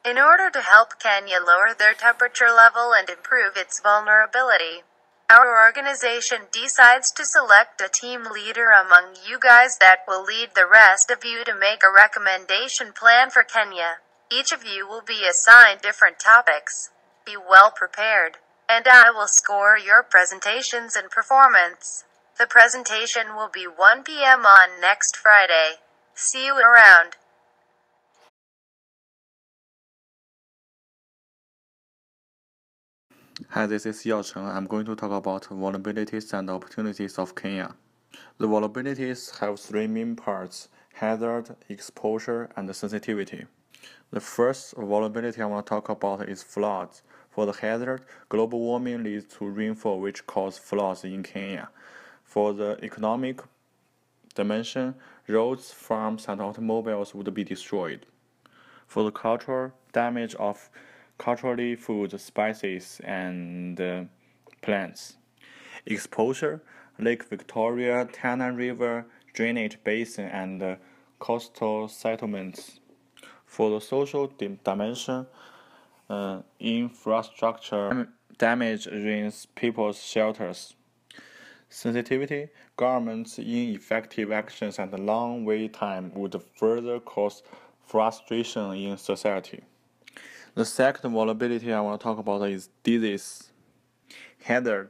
in order to help Kenya lower their temperature level and improve its vulnerability. Our organization decides to select a team leader among you guys that will lead the rest of you to make a recommendation plan for Kenya. Each of you will be assigned different topics. Be well prepared, and I will score your presentations and performance. The presentation will be 1 p.m. on next Friday. See you around. Hi, this is Yao Chen. I'm going to talk about vulnerabilities and opportunities of Kenya. The vulnerabilities have three main parts: hazard, exposure, and sensitivity. The first vulnerability I want to talk about is floods. For the hazard, global warming leads to rainfall which causes floods in Kenya. For the economic dimension, roads, farms, and automobiles would be destroyed. For the cultural damage of culturally food, spices, and plants. Exposure, Lake Victoria, Tana River, drainage basin, and coastal settlements. For the social dimension, infrastructure damage ruins people's shelters. Sensitivity, government's ineffective actions and long wait time would further cause frustration in society. The second vulnerability I want to talk about is disease. Hazard,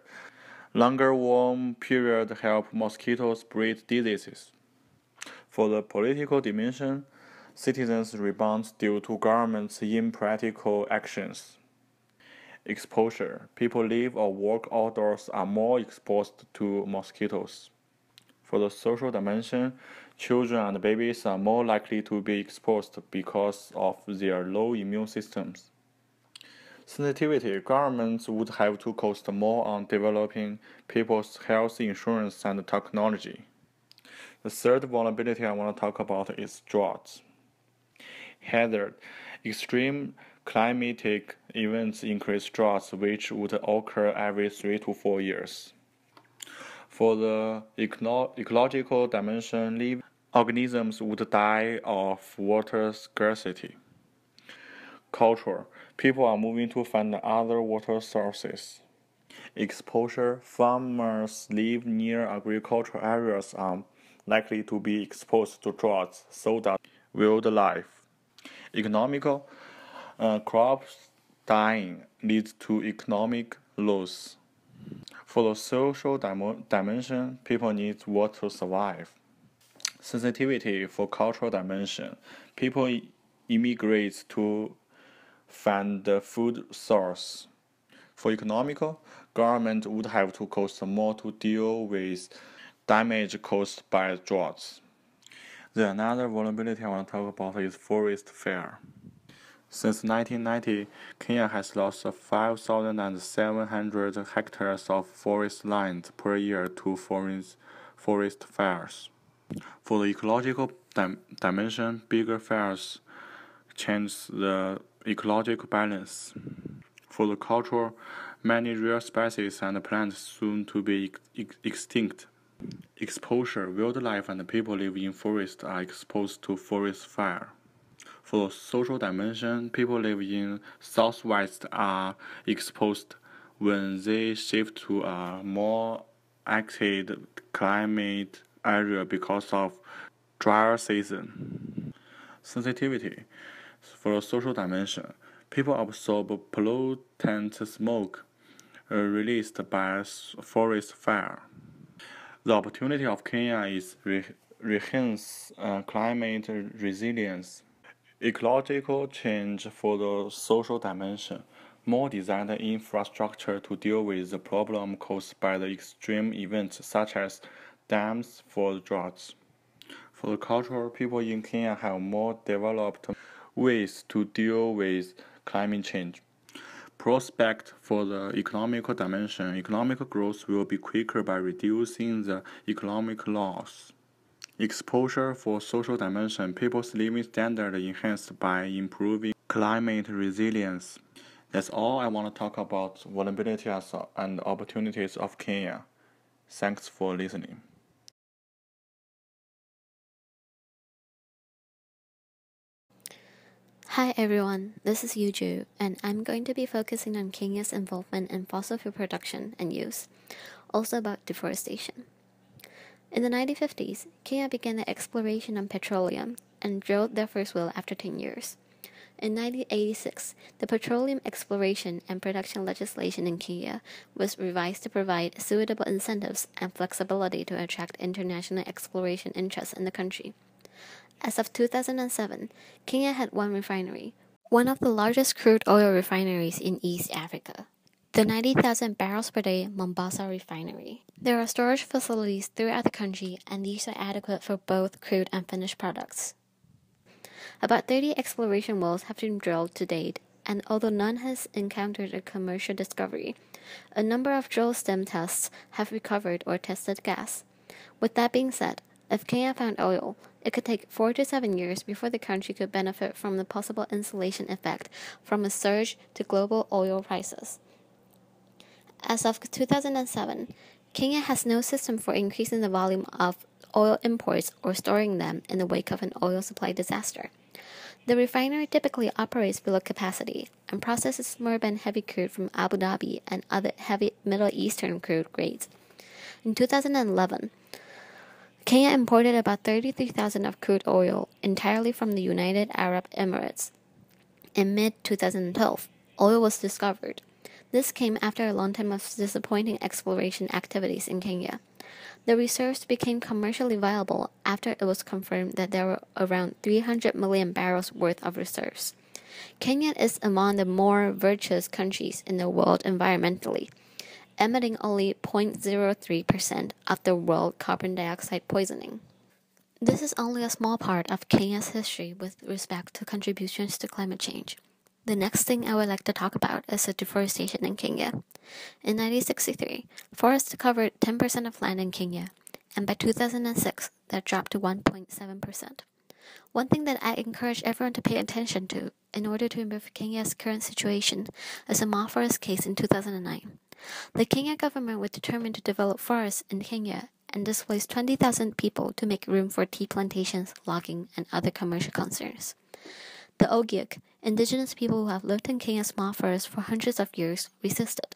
longer warm period help mosquitoes breed diseases. For the political dimension, citizens rebound due to government's impractical actions. Exposure, people live or work outdoors are more exposed to mosquitoes. For the social dimension, children and babies are more likely to be exposed because of their low immune systems. Sensitivity, governments would have to cost more on developing people's health insurance and technology. The third vulnerability I want to talk about is droughts. Hazard, extreme climatic events increase droughts which would occur every 3 to 4 years. For the ecological dimension, living organisms would die of water scarcity. Culture, people are moving to find other water sources. Exposure, farmers live near agricultural areas are likely to be exposed to droughts, so does wildlife. Economical, crops dying leads to economic loss. For the social dimension, people need water to survive. Sensitivity for cultural dimension, people immigrate to find the food source. For economical, government would have to cost more to deal with damage caused by droughts. Then another vulnerability I want to talk about is forest fire. Since 1990, Kenya has lost 5,700 hectares of forest land per year to forest fires. For the ecological dimension, bigger fires change the ecological balance. For the culture, many rare species and plants soon to be extinct. Exposure, wildlife and people living in forests are exposed to forest fire. For the social dimension, people living in southwest are exposed when they shift to a more acid climate area because of drier season. Sensitivity, for the social dimension, people absorb pollutant smoke released by forest fire. The opportunity of Kenya is enhance climate resilience. Ecological change for the social dimension, more designed infrastructure to deal with the problem caused by the extreme events such as dams for droughts. For the culture, people in Kenya have more developed ways to deal with climate change. Prospect for the economical dimension, economic growth will be quicker by reducing the economic loss. Exposure for social dimension, people's living standard enhanced by improving climate resilience. That's all I want to talk about vulnerabilities and opportunities of Kenya. Thanks for listening. Hi everyone, this is Yuju, and I'm going to be focusing on Kenya's involvement in fossil fuel production and use, also about deforestation. In the 1950s, Kenya began the exploration of petroleum and drilled their first well after 10 years. In 1986, the petroleum exploration and production legislation in Kenya was revised to provide suitable incentives and flexibility to attract international exploration interests in the country. As of 2007, Kenya had one refinery, one of the largest crude oil refineries in East Africa, the 90,000 barrels per day Mombasa refinery. There are storage facilities throughout the country, and these are adequate for both crude and finished products. About 30 exploration wells have been drilled to date, and although none has encountered a commercial discovery, a number of drill stem tests have recovered or tested gas. With that being said, if Kenya found oil, it could take 4 to 7 years before the country could benefit from the possible insulation effect from a surge to global oil prices. As of 2007, Kenya has no system for increasing the volume of oil imports or storing them in the wake of an oil supply disaster. The refinery typically operates below capacity and processes Murban heavy crude from Abu Dhabi and other heavy Middle Eastern crude grades. In 2011, Kenya imported about 33,000 of crude oil entirely from the United Arab Emirates. In mid-2012, oil was discovered. This came after a long time of disappointing exploration activities in Kenya. The reserves became commercially viable after it was confirmed that there were around 300 million barrels worth of reserves. Kenya is among the more virtuous countries in the world environmentally, emitting only 0.03% of the world carbon dioxide poisoning. This is only a small part of Kenya's history with respect to contributions to climate change. The next thing I would like to talk about is the deforestation in Kenya. In 1963, forests covered 10% of land in Kenya, and by 2006, that dropped to 1.7%. One thing that I encourage everyone to pay attention to in order to improve Kenya's current situation is the Maa Forest case in 2009. The Kenya government was determined to develop forests in Kenya and displace 20,000 people to make room for tea plantations, logging, and other commercial concerns. The Ogiek, indigenous people who have lived in Kenya's Maa Forest for hundreds of years, resisted.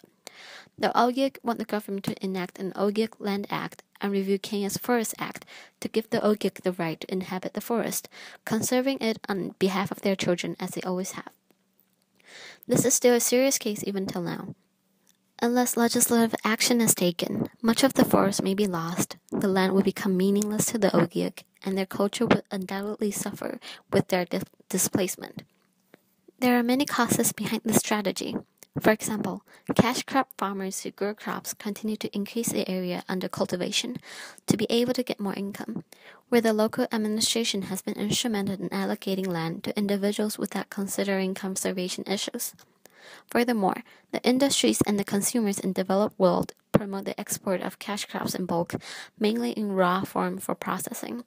The Ogiek want the government to enact an Ogiek Land Act and review Kenya's Forest Act to give the Ogiek the right to inhabit the forest, conserving it on behalf of their children as they always have. This is still a serious case even till now. Unless legislative action is taken, much of the forest may be lost, the land will become meaningless to the Ogiek, and their culture will undoubtedly suffer with their displacement. There are many causes behind this strategy. For example, cash crop farmers who grow crops continue to increase the area under cultivation to be able to get more income, where the local administration has been instrumental in allocating land to individuals without considering conservation issues. Furthermore, the industries and the consumers in the developed world promote the export of cash crops in bulk, mainly in raw form for processing.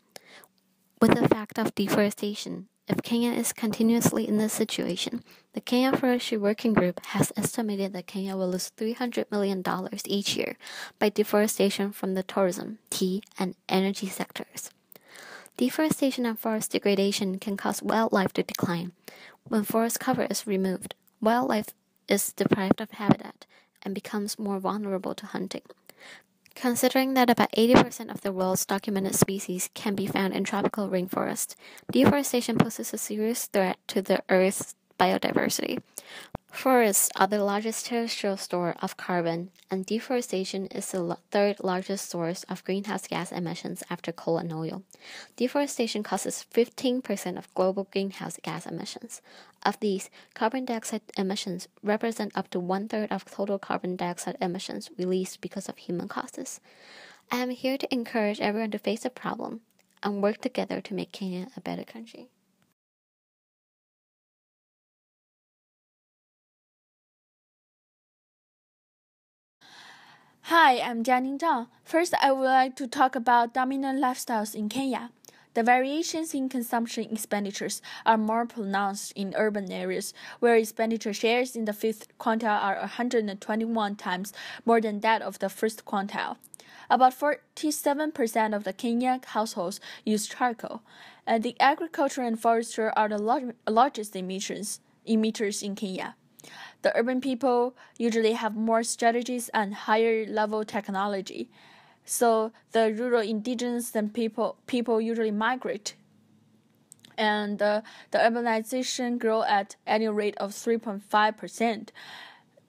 With the fact of deforestation, if Kenya is continuously in this situation, the Kenya Forestry Working Group has estimated that Kenya will lose $300 million each year by deforestation from the tourism, tea, and energy sectors. Deforestation and forest degradation can cause wildlife to decline. When forest cover is removed, wildlife is deprived of habitat and becomes more vulnerable to hunting. Considering that about 80% of the world's documented species can be found in tropical rainforests, deforestation poses a serious threat to the Earth's biodiversity. Forests are the largest terrestrial store of carbon, and deforestation is the third largest source of greenhouse gas emissions after coal and oil. Deforestation causes 15% of global greenhouse gas emissions. Of these, carbon dioxide emissions represent up to one-third of total carbon dioxide emissions released because of human causes. I am here to encourage everyone to face the problem and work together to make Kenya a better country. Hi, I'm Jianing Zhang. First, I would like to talk about dominant lifestyles in Kenya. The variations in consumption expenditures are more pronounced in urban areas, where expenditure shares in the fifth quintile are 121 times more than that of the first quintile. About 47% of the Kenyan households use charcoal, and the agriculture and forestry are the largest emitters in Kenya. The urban people usually have more strategies and higher level technology, so the rural indigenous and people usually migrate. And the urbanization grow at annual rate of 3.5%.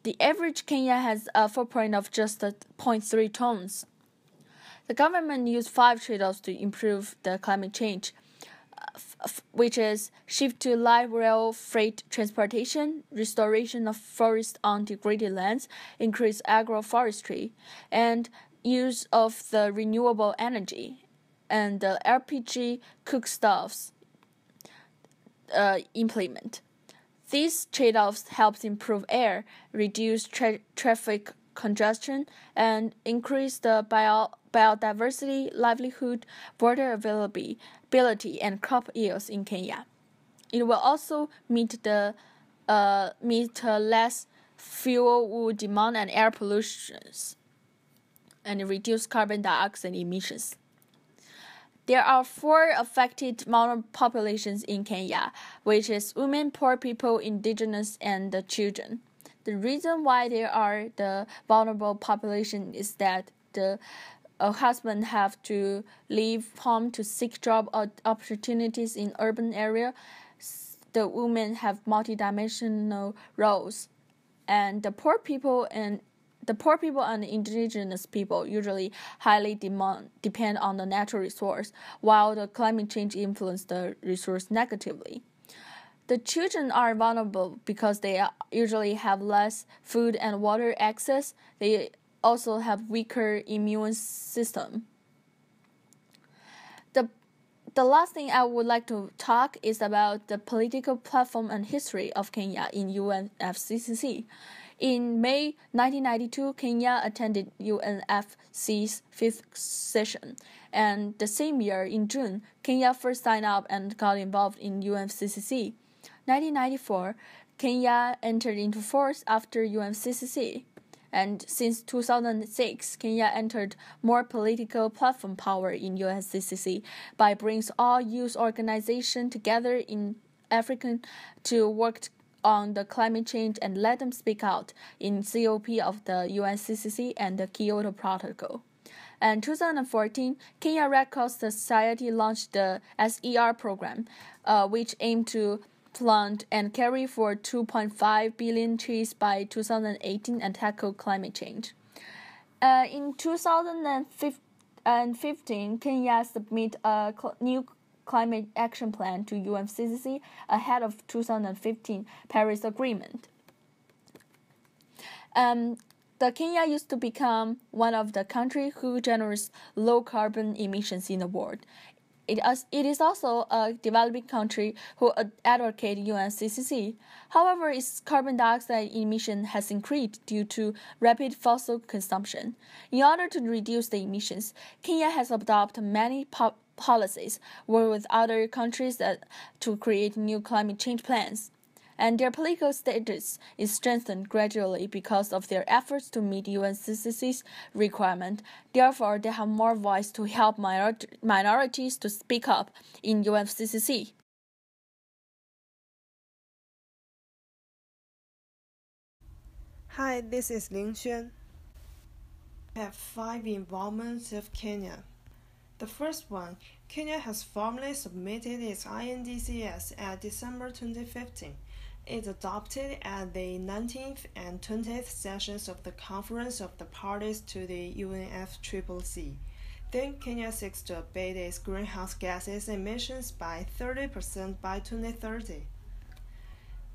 The average Kenya has a footprint of just 0.3 tons. The government used 5 trade-offs to improve the climate change, which is shift to light rail freight transportation, restoration of forests on degraded lands, increased agroforestry, and use of the renewable energy, and the LPG cookstoves implement. These trade-offs help improve air, reduce traffic congestion, and increase the biodiversity, livelihood, water availability, and crop yields in Kenya. It will also meet less fuel wood demand and air pollutions, and reduce carbon dioxide emissions. There are 4 affected vulnerable populations in Kenya, which is women, poor people, indigenous, and the children. The reason why they are the vulnerable population is that the husband have to leave home to seek job opportunities in urban area. The women have multidimensional roles, and the poor people and indigenous people usually highly depend on the natural resource, while the climate change influences the resource negatively. The children are vulnerable because they usually have less food and water access. They also have weaker immune system. The last thing I would like to talk is about the political platform and history of Kenya in UNFCCC. In May 1992, Kenya attended UNFCCC's 5th session, and the same year, in June, Kenya first signed up and got involved in UNFCCC. 1994, Kenya entered into force after UNFCCC, and since 2006, Kenya entered more political platform power in UNFCCC by bringing all youth organizations together in Africa to work on the climate change and let them speak out in COP of the UNFCCC and the Kyoto Protocol. In 2014, Kenya Red Cross Society launched the SER program, which aimed to plant and carry for 2.5 billion trees by 2018 and tackle climate change. In 2015, Kenya submitted a new climate action plan to UNFCCC ahead of 2015 Paris Agreement. The Kenya used to become one of the countries who generates low carbon emissions in the world. It is also a developing country who advocate UNFCCC. However, its carbon dioxide emission has increased due to rapid fossil consumption. In order to reduce the emissions, Kenya has adopted many policies, work with other countries to create new climate change plans. And their political status is strengthened gradually because of their efforts to meet UNFCCC's requirement. Therefore, they have more voice to help minorities to speak up in UNFCCC. Hi, this is Ling Xuan. I have 5 involvements of Kenya. The first one, Kenya has formally submitted its INDCS at December 2015. It adopted at the 19th and 20th sessions of the Conference of the Parties to the UNFCCC. Then Kenya seeks to abate its greenhouse gases emissions by 30% by 2030.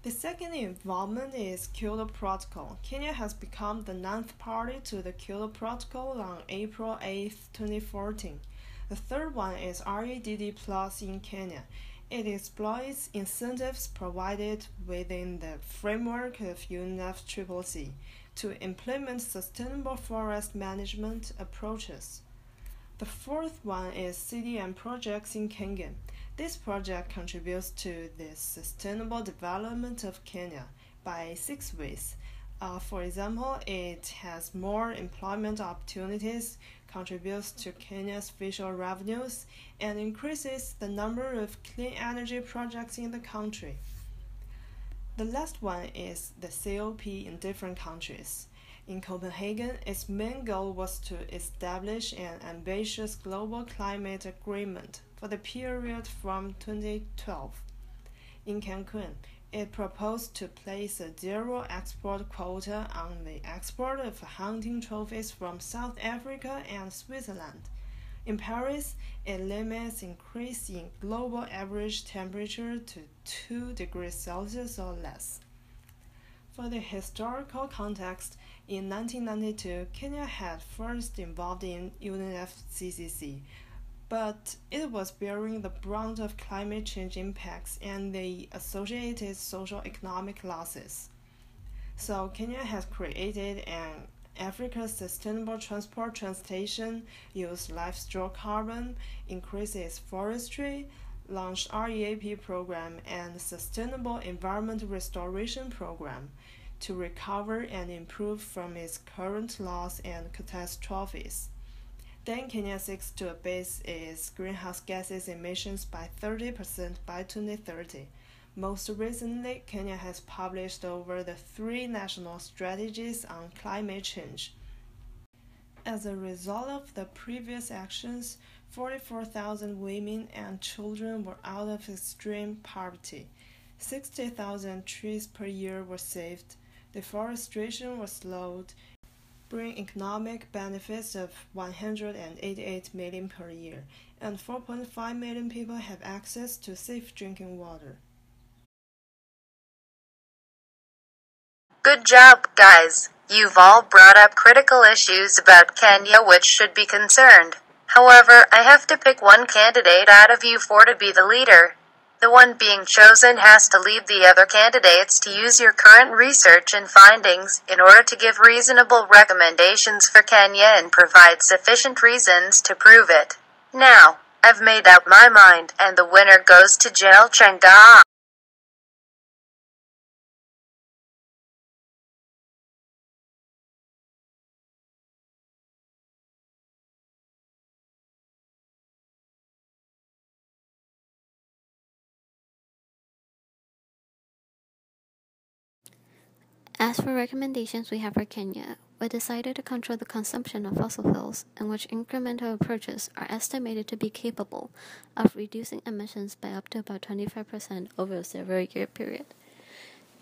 The second involvement is Kyoto Protocol. Kenya has become the 9th party to the Kyoto Protocol on April 8, 2014. The third one is REDD Plus in Kenya. It exploits incentives provided within the framework of UNFCCC to implement sustainable forest management approaches. The fourth one is CDM projects in Kenya. This project contributes to the sustainable development of Kenya by 6 ways. For example, it has more employment opportunities, contributes to Kenya's fiscal revenues, and increases the number of clean energy projects in the country. The last one is the COP in different countries. In Copenhagen, its main goal was to establish an ambitious global climate agreement for the period from 2012. In Cancun, it proposed to place a zero export quota on the export of hunting trophies from South Africa and Switzerland. In Paris, it limits increase in global average temperature to 2 degrees Celsius or less. For the historical context, in 1992, Kenya had first involved in UNFCCC, but it was bearing the brunt of climate change impacts and the associated social-economic losses. So Kenya has created an Africa Sustainable Transport Station, used livestock carbon, increased its forestry, launched REAP program and Sustainable Environment Restoration program to recover and improve from its current loss and catastrophes. Then Kenya seeks to abate its greenhouse gases emissions by 30% by 2030. Most recently, Kenya has published over the 3 national strategies on climate change. As a result of the previous actions, 44,000 women and children were out of extreme poverty. 60,000 trees per year were saved. Deforestation was slowed, bringing economic benefits of 188 million per year, and 4.5 million people have access to safe drinking water. Good job, guys. You've all brought up critical issues about Kenya which should be concerned. However, I have to pick one candidate out of you 4 to be the leader. The one being chosen has to lead the other candidates to use your current research and findings in order to give reasonable recommendations for Kenya and provide sufficient reasons to prove it. Now, I've made up my mind, and the winner goes to Jael Changa. As for recommendations we have for Kenya, we decided to control the consumption of fossil fuels, in which incremental approaches are estimated to be capable of reducing emissions by up to about 25% over a several-year period.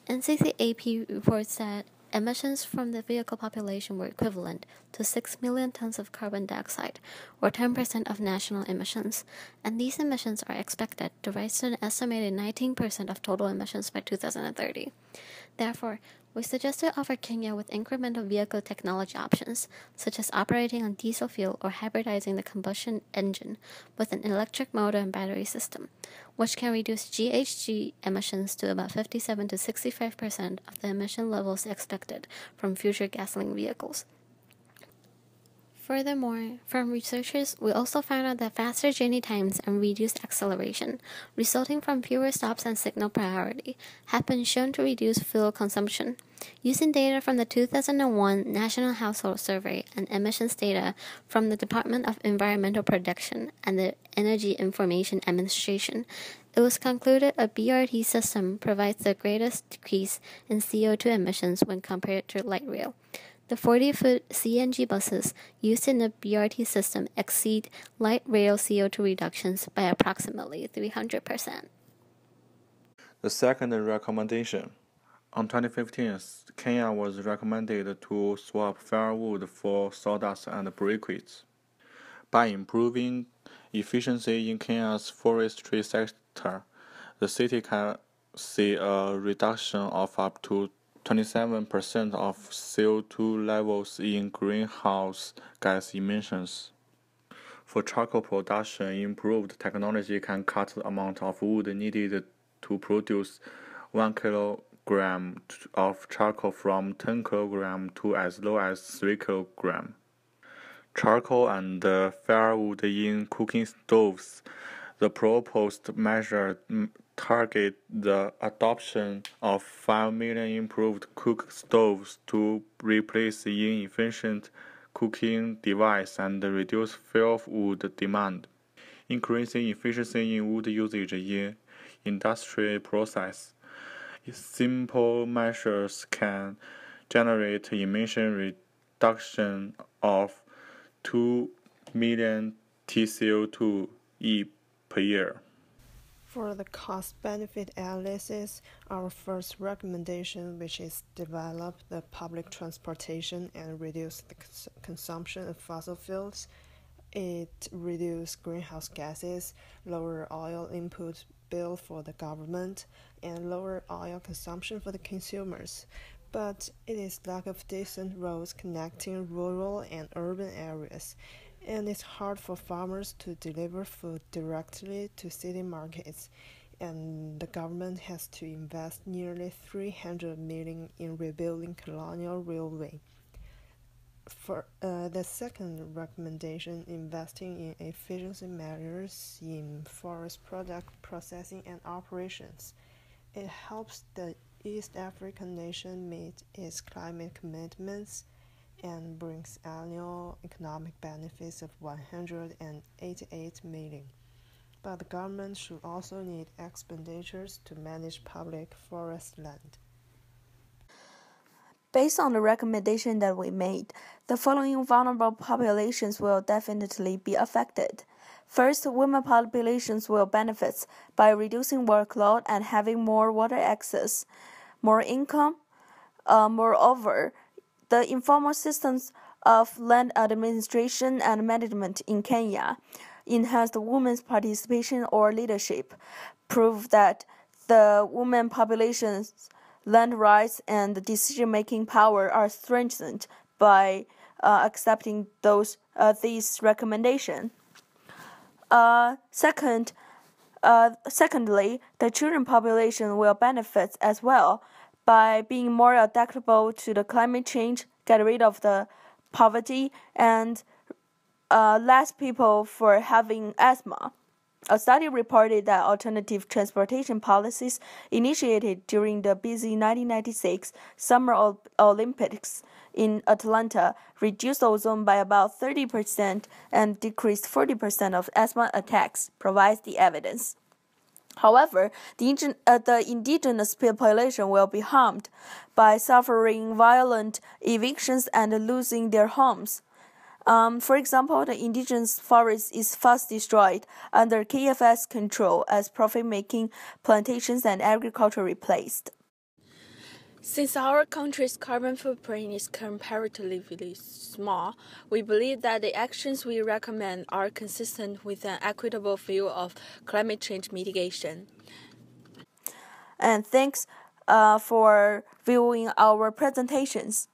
NCCAP reports that emissions from the vehicle population were equivalent to 6 million tons of carbon dioxide, or 10% of national emissions, and these emissions are expected to rise to an estimated 19% of total emissions by 2030. Therefore, we suggest to offer Kenya with incremental vehicle technology options, such as operating on diesel fuel or hybridizing the combustion engine with an electric motor and battery system, which can reduce GHG emissions to about 57 to 65% of the emission levels expected from future gasoline vehicles. Furthermore, from researchers, we also found out that faster journey times and reduced acceleration, resulting from fewer stops and signal priority, have been shown to reduce fuel consumption. Using data from the 2001 National Household Survey and emissions data from the Department of Environmental Protection and the Energy Information Administration, it was concluded a BRT system provides the greatest decrease in CO2 emissions when compared to light rail. The 40-foot CNG buses used in the BRT system exceed light rail CO2 reductions by approximately 300%. The second recommendation. On 2015, Kenya was recommended to swap firewood for sawdust and briquettes. By improving efficiency in Kenya's forestry sector, the city can see a reduction of up to 27% of CO2 levels in greenhouse gas emissions. For charcoal production, improved technology can cut the amount of wood needed to produce 1 kilogram of charcoal from 10 kg to as low as 3 kg. charcoal and firewood in cooking stoves. The proposed measure target the adoption of 5 million improved cook stoves to replace inefficient cooking devices and reduce firewood demand, increasing efficiency in wood usage in industry process. Simple measures can generate emission reduction of 2 million TCO2e per year. For the cost-benefit analysis, our first recommendation, which is develop the public transportation and reduce the consumption of fossil fuels, it reduce greenhouse gases, lower oil input bill for the government, and lower oil consumption for the consumers. But it is lack of decent roads connecting rural and urban areas, and it's hard for farmers to deliver food directly to city markets, and the government has to invest nearly 300 million in rebuilding Colonial Railway. For the second recommendation, investing in efficiency measures in forest product processing and operations. It helps the East African nation meet its climate commitments and brings annual economic benefits of 188 million. But the government should also need expenditures to manage public forest land. Based on the recommendation that we made, the following vulnerable populations will definitely be affected. First, women populations will benefit by reducing workload and having more water access, more income. Moreover, the informal systems of land administration and management in Kenya, enhanced women's participation or leadership, prove that the women population's land rights and decision-making power are strengthened by accepting these recommendations. Secondly, the children population will benefit as well by being more adaptable to the climate change, get rid of the poverty, and less people for having asthma. A study reported that alternative transportation policies initiated during the busy 1996 Summer Olympics in Atlanta reduced ozone by about 30% and decreased 40% of asthma attacks, provides the evidence. However, the indigenous population will be harmed by suffering violent evictions and losing their homes. For example, the indigenous forest is fast destroyed under KFS control as profit-making plantations and agriculture replaced. Since our country's carbon footprint is comparatively small, we believe that the actions we recommend are consistent with an equitable view of climate change mitigation. And thanks for viewing our presentations.